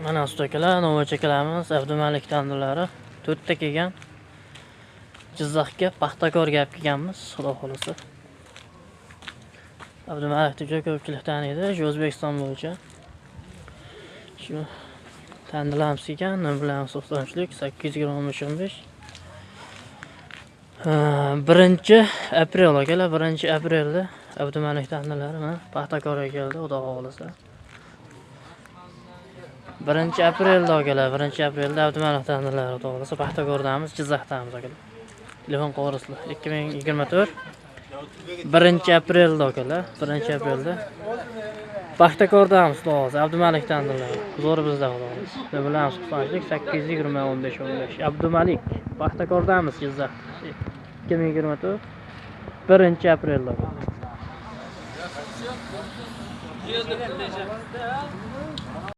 Mana usta akalar, Novoch akalarimiz Abdumalik tandurlari 4 ta kelgan. Jizzaxga Paxtakorga olib kelganmiz, xudo xolasa. Abdumalikni juda ko'pchilik taniydi, shu O'zbekiston bo'yicha. Shu tandurlarimiz kelgan, nima bilan hisoblanishlik 800 gramm 15. 1-aprel akalar, 1-aprelda Abdumalik tandurlari mana Paxtakorga keldi, xudo xolasa. 1-aprelda akalar, 1-aprelda Abdumalik tandurlari xudo xolasa Paxtakordamiz, Jizzaxdamiz akalar. Telefon qo'ng'iroqlar 2024 1-aprelda akalar, 1-aprelda Paxtakordamiz xudo xolasa Abdumalik tandurlari. Huzuri bizda xudo xolasa. Nima bilan hisoblanishlik 820 15. Abdumalik Paxtakordamiz, Jizzax. 2024 1-aprelda.